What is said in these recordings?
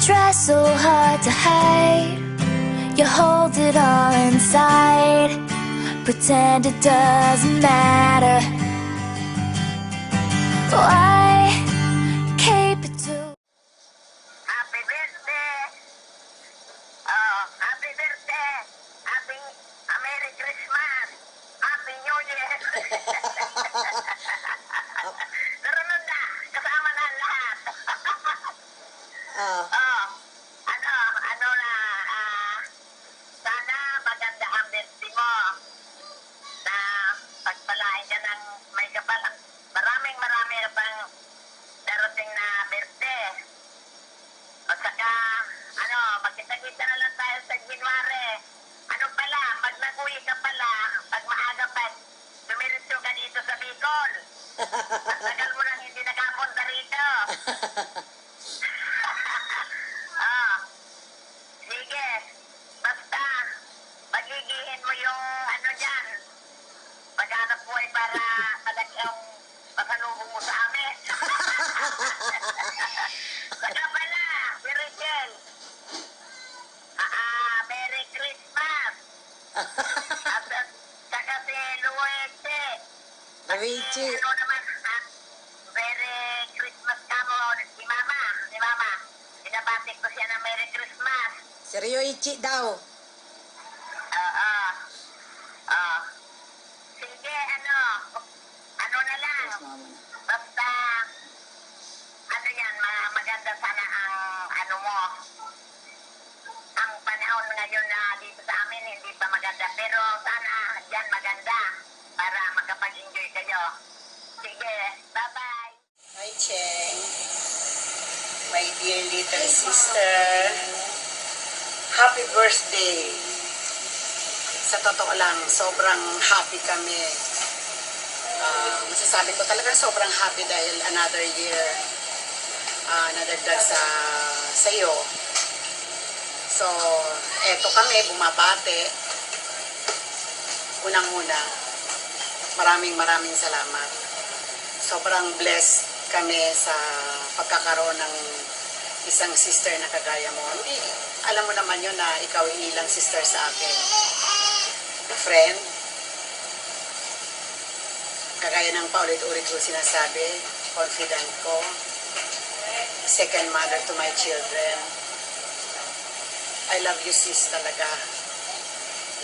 try so hard to hide. You hold it all inside, pretend it doesn't matter. Why keep it to... Happy birthday! Oh, happy birthday! Happy Merry Christmas! Happy New Year! Narunod na! Kasama na ang lahat! Ah, Ano na, sana maganda ang birthday mo. Na pagpalain ka ng may kapalang. Maraming na pang darating na birthday. At saka, magkita-kita na lang tayo sa January. Ano pala, pag nag-uwi ka pala, pag maaga pa, dumiretso ka dito sa Bicol. At tagal mo nang hindi nakapunta rito. Sige, basta, pagigihin mo yung dyan. Paghanap mo ay para talagang pasalubong mo sa amin. Saka pala, si Rachel. Merry Christmas. At saka si Luigi. Luigi. Ano naman, Merry Christmas ka mo, si Mama. Si Mama. Binabati ko siya ng Merry Christmas. Si Ryoichi daw. Sige, ano na lang. Basta, yan, maganda sana ang mo. Ang panahon ngayon na dito sa amin, hindi pa maganda. Pero sana dyan maganda para makapag-enjoy kayo. Sige, bye-bye. Hi, Cheng. My dear little sister. Happy birthday. Sa totoo lang, sobrang happy kami. Masasabi ko talaga sobrang happy dahil another year nadagdag sa iyo. So, eto kami, bumabate. Unang-una, maraming salamat. Sobrang blessed kami sa pagkakaroon ng isang sister na kagaya mo. Hindi, alam mo naman yun na ikaw inilang sister sa akin. Friend, kagaya ng paulit-ulit ko sinasabi, confident ko, second mother to my children. I love you, sis, talaga.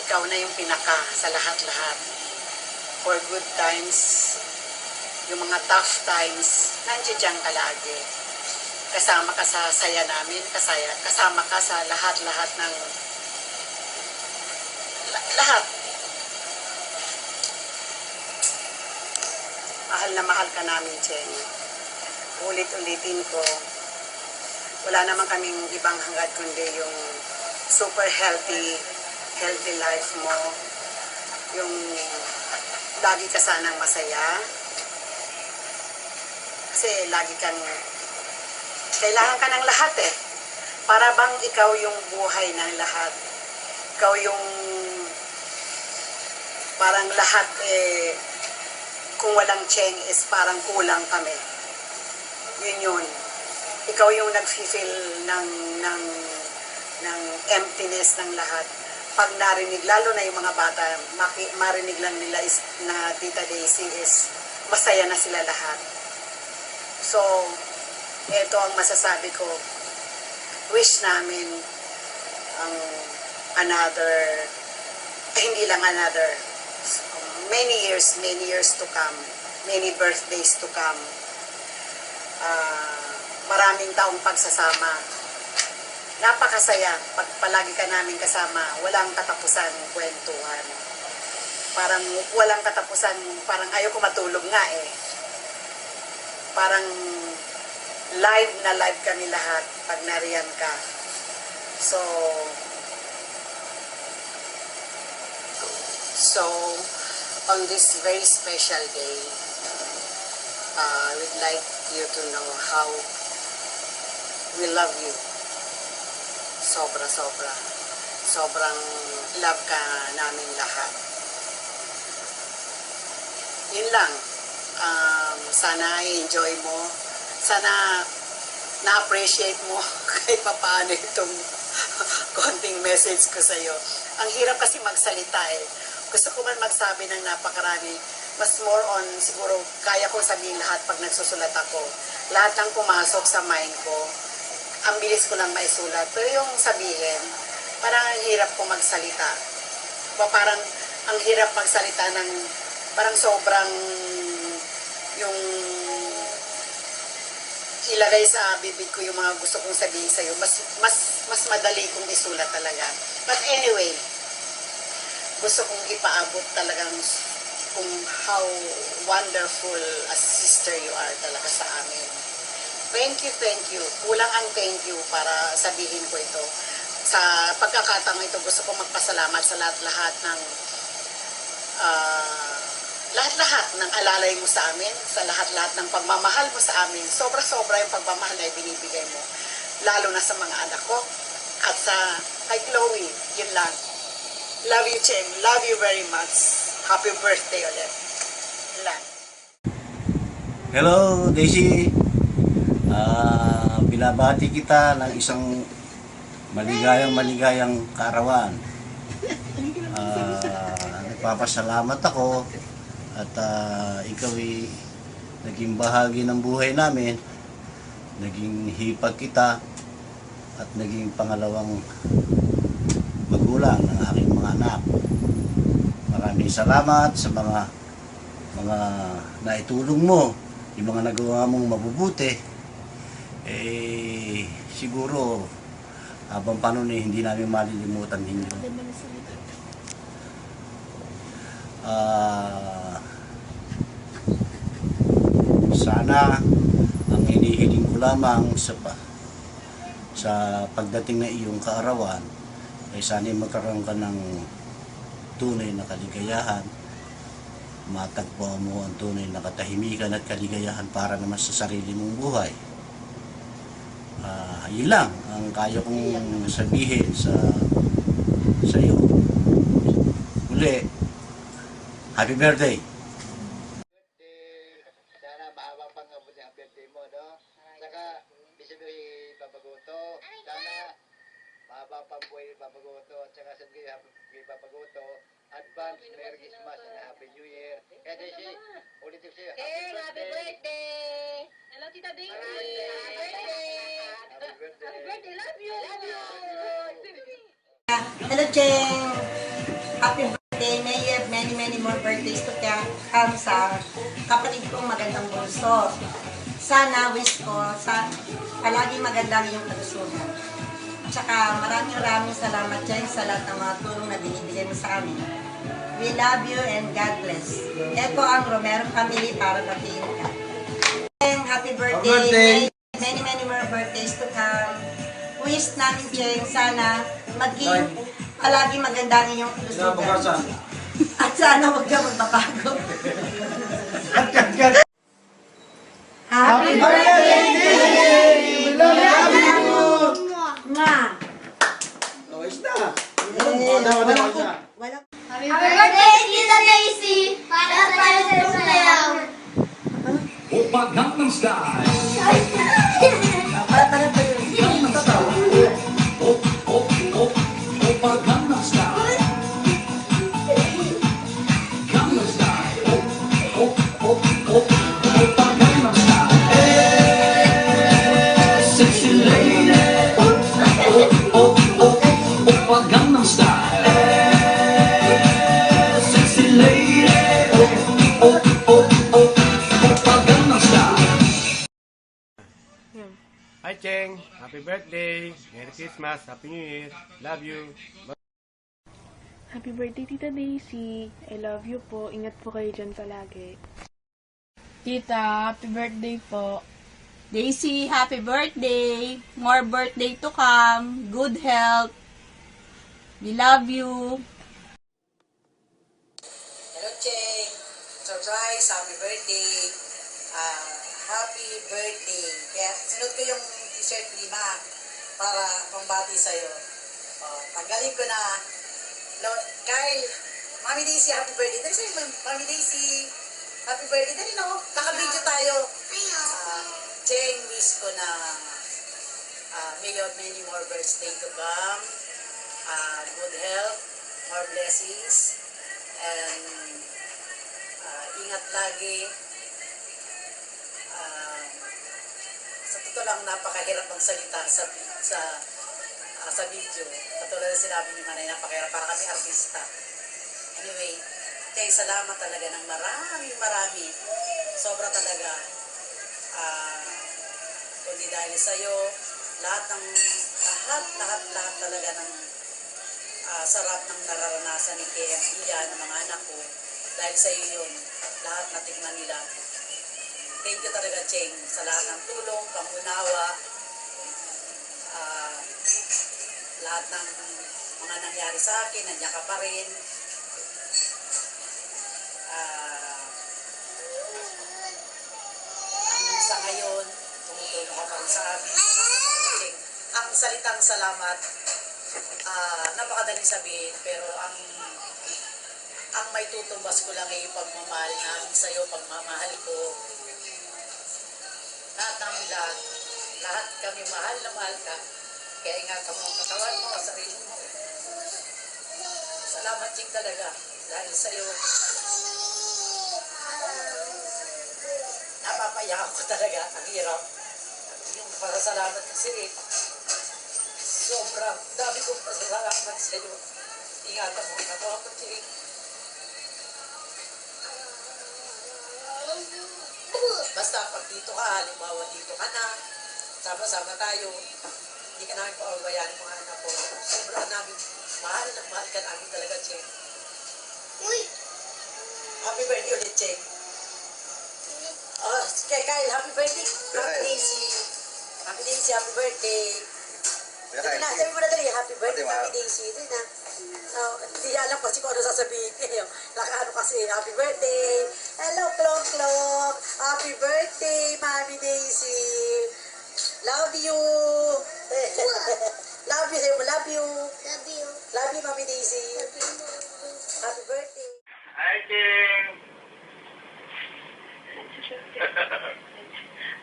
Ikaw na yung pinaka sa lahat-lahat. For good times, yung mga tough times, nandiyan ka lagi. Kasama ka sa saya namin, kasama ka sa lahat-lahat ng lahat. Mahal na mahal ka namin, Cheng. Ulit-ulitin ko, wala naman kaming ibang hangad kundi yung super healthy life mo. Yung lagi ka sanang masaya. Kasi lagi kang kailangan ka ng lahat eh. Para bang ikaw yung buhay ng lahat. Ikaw yung parang lahat eh, kung walang Cheng is parang kulang kami. Yun. Ikaw yung nag-feel ng emptiness ng lahat. Pag narinig, lalo na yung mga bata, marinig lang nila is, na Tita Daisy is masaya na sila lahat. So, ito ang masasabi ko. Wish namin ang hindi lang another, many years to come, many birthdays to come. Maraming taong pagsasama. Napakasaya. Pag palagi ka namin kasama, walang katapusan kwentuhan. Parang walang katapusan, parang ayaw ko matulog nga eh. Parang live na live kami lahat pag nariyan ka. So on this very special day, we'd like you to know how we love you. Sobra. Sobrang love ka namin lahat. Yun lang. Sana i-enjoy mo. Sana na-appreciate mo kahit papaano itong konting message ko sa'yo. Ang hirap kasi magsalita eh. Gusto ko man magsabi ng napakarami. Mas more on, siguro, kaya kong sabihin lahat pag nagsusulat ako. Lahat ng pumasok sa mind ko, ang bilis ko lang maisulat. Pero yung sabihin, parang ang hirap kong magsalita. Parang ang hirap magsalita ng, parang sobrang yung ilagay sa bibig ko yung mga gusto kong sabihin sa'yo. Mas madali kong isulat talaga. But anyway, gusto kong ipaabot talagang kung how wonderful a sister you are talaga sa amin. Thank you. Kulang ang thank you para sabihin ko ito. Sa pagkakataong ito, gusto ko magpasalamat sa lahat-lahat ng lahat-lahat ng alalay mo sa amin, sa lahat-lahat ng pagmamahal mo sa amin. Sobra-sobra yung pagmamahal na ibinibigay mo. Lalo na sa mga anak ko. At sa kay Chloe, yun lang. Love you, Cheng. Love you very much. Happy birthday ulit. Yun lang. Hello, Daisy. Binabati kita ng isang maligayang kaarawan. Nagpapasalamat ako at ikaw ay naging bahagi ng buhay namin. Naging hipag kita at naging pangalawang magulang ng aking mga anak. Maraming salamat sa mga naitulong mo, yung mga nagawa mong mabubuti. Siguro habang panahon hindi namin malilimutan ninyo. Sana ang hinihiling ko lamang sa pagdating na iyong kaarawan ay sana magkaroon ka ng tunay na kaligayahan, matagpuan mo ang tunay na katahimikan at kaligayahan para naman sa sarili mong buhay. Yun lang ang kaya kong sabihin sa iyo. Uli, happy birthday! Sana maabang pang abot ang birthday mo, no? Saka, bisa mo ipapaguto. Sana, maabang pang buhay ipapaguto. At saka, sa ipapaguto, advance Merry Christmas and Happy New Year. Kaya Daisy, ulit ko sa'yo, Happy birthday! Hello, Tita Daisy. Happy birthday! Happy birthday. Happy birthday! Love you! Love you! Hello, Cheng! Happy birthday! May you have many more birthdays to come sa kapatid kong magandang bunso. Sana, wish ko, palagi magandang yung kalusugan. Tsaka maraming salamat, Cheng, sa lahat ng mga tulong na binibigay mo sa amin. We love you and God bless. Ito ang Romero family para batiin ka. Cheng, happy birthday! Many more birthdays to come. Wish namin, Cheng, sana maging palagi maganda ang inyong kalusugan. At sana huwag ka magbabago. Happy birthday! We love you! Nga! Happy birthday, Tita Daisy! Para tayo sa sayaw! Oppa Gangnam Style. Gangnam Style. Oppa Gangnam Style. Gangnam Style. Oppa Gangnam Style. Sexy lady. Oppa Gangnam Style. Sexy lady. Oppa Gangnam Style. Hi Cheng, happy birthday, Merry Christmas, Happy New Year, love you. Happy birthday, Tita Daisy. I love you po. Ingat po kayo dyan palagi. Tita, happy birthday po. Daisy, happy birthday. More birthday to come. Good health. We love you. Hello, Cheng. Surprise, happy birthday. Happy birthday. Kaya sinunod ko yung t-shirt lima para pambati sa'yo. Tanggalin ko na. Kyle, Mami Daisy, happy birthday. Dali sa'yo, Mami Daisy. Happy birthday. Dali no, naka-video tayo. Cheng, wish ko na May you have many more birthday to come. Good health, more blessings, and ingat lagi. Sa totoo lang, napakahirap ng salita sa video. Katulad na sinabi ni Manay, napakahirap para kami artista. Anyway, salamat talaga ng marami. Sobra talaga. Kundi dahil sa'yo, lahat talaga ng sarap ng nararanasan ni KM Ian, ng mga anak ko. Dahil sa'yo yun, lahat natignan nila. Thank you talaga, Cheng, sa lahat ng tulong, pangunawa, lahat ng mga nangyari sa akin, nandiyan ka pa rin. Hanggang sa ngayon, tumutulong ka pa rin sa amin. Cheng, ang salitang salamat, napakadaling sabihin, pero ang may tutumbas ko lang ay yung pagmamahal namin sa'yo, pagmamahal ko. Lahat kami mahal na mahal ka. Kaya ingatan mo ang katawan mo, ang sarili mo. Salamat, Ching, talaga. Dahil sa'yo, napapayakan ko talaga. Ang hirap. Yung pasasalamat kasi, sobrang dami kong pasasalamat sa'yo. Ingatan mo ang katawan mo, Ching. Basta pag dito ka, halimbawa dito ka na, sama-sama tayo, hindi ka namin pababayaan mga anak ko. Sobrang namin, mahal ka namin talaga, Cheng. Uy! Happy birthday ulit, Cheng. Oh, kay Kyle, happy birthday. Happy Daisy. Happy Daisy, happy birthday. Sabi mo na dali, happy birthday, Happy Daisy. Ito na. Hindi alam kasi kung ano sasabihin niyo. Ano kasi, happy birthday. Hello, Klong. Happy birthday, Mami Daisy. Love you. Love you, say mo, love you. Love you, Mami Daisy. Happy birthday. Hi, Cheng.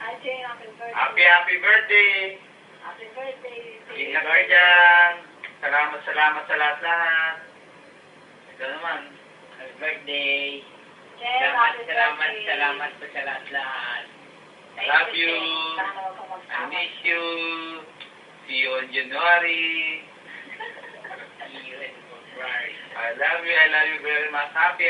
Hi, Cheng. Happy birthday. Happy birthday. Happy birthday. Ingat kayo dyan. Salamat sa lahat. Ito naman. Happy birthday. Cheng, happy birthday. Salamat po sa lahat. Love you. I miss you. See you in January. I love you very much. Happy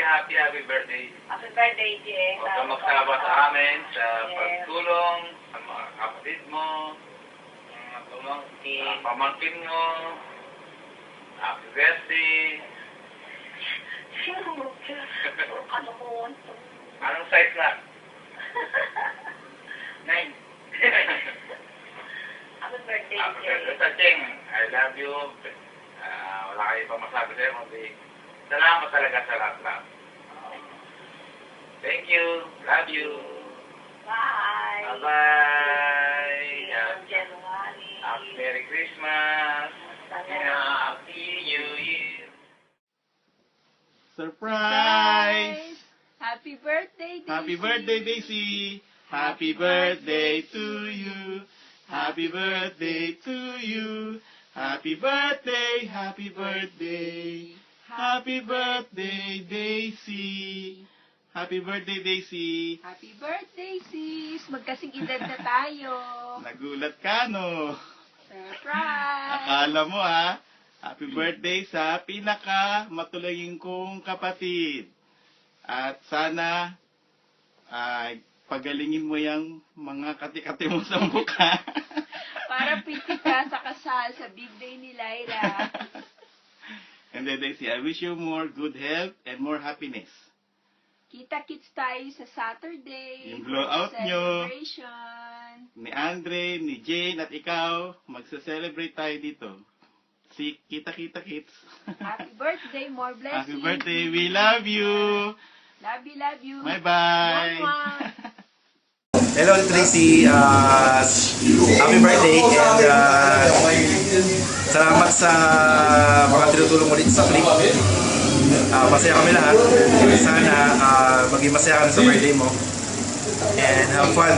birthday. Happy birthday, Cheng. Huwag kang magsawa sa amin sa pagtulong, sa mga kapatid mo, mga pamangkin mo. Happy birthday. Ano ko? Anong size na? 9. Happy birthday, Happy Cheng. birthday sa Cheng. I love you. Wala kayo pa masabi sa'yo, kundi salamat talaga sa lahat. Thank you. Love you. Bye. Bye-bye. January. Merry Christmas. Happy New Year. Surprise! Happy birthday, Daisy! Happy birthday, Daisy! Happy birthday to you! Happy birthday to you! Happy birthday! Happy birthday! Happy birthday, Daisy! Happy birthday, Daisy! Happy birthday, sis! Magkasing edad na tayo! Nagulat ka, no? Surprise! Akala mo, ha? Happy birthday sa pinaka matulungin kong kapatid. At sana pagalingin mo yung mga kati-kati mo sa mukha. Para piti ka sa kasal sa big day ni Lyra. And then Daisy, I wish you more good health and more happiness. Kita-kits tayo sa Saturday. Yung blowout nyo. Celebration. Ni Andre, ni Jane, at ikaw, magsa-celebrate tayo dito. Si Kita-Kita Kids. Happy birthday, more blessings. Happy birthday, we love you. Love you. Bye-bye. Hello, Tracy. Happy birthday and salamat sa mga tinutulong mo dito sa clip. Masaya kami lahat. Sana maging masaya kami sa birthday mo. And have fun.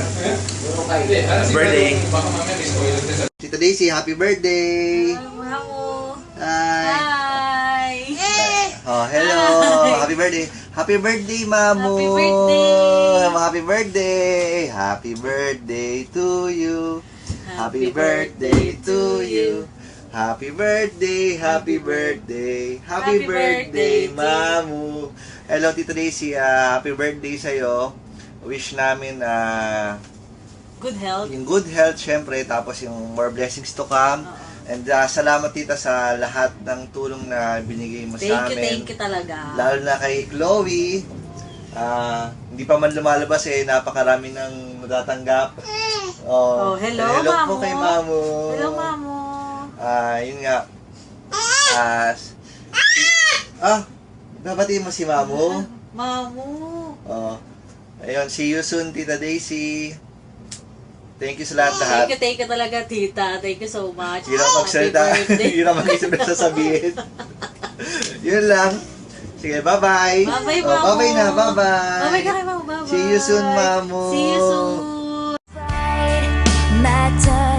Happy birthday. Tita Daisy, happy birthday! Mamo. Hi! Hi! Oh, hello! Happy birthday! Happy birthday, Mamu! Happy birthday! Happy birthday! Happy birthday to you! Happy birthday to you! Happy birthday! Happy birthday! Happy birthday, Mamu! Hello, Tita Daisy. Happy birthday sa'yo. Wish namin Good health. yung good health, syempre, tapos yung more blessings to come. And salamat, Tita, sa lahat ng tulong na binigay mo sa amin. Thank you talaga. Lalo na kay Chloe. Hindi pa man lumalabas napakarami ng natatanggap. Hello, hello Mamo. po kay Mamu. Hello, Mamo. Yun nga. Babatiin mo si Mamu. Mamo. Ayun, see you soon, Tita Daisy. Thank you sa lahat. Thank you talaga, tita. Thank you so much. Hirap magsalita. Happy birthday. Hirap mag-isip na sasabihin. Yun lang. Sige, bye-bye. Bye-bye, Mamu. Bye-bye na, bye-bye. Bye-bye ka kay Mamu. Bye-bye. See you soon, Mamu. See you soon. My turn.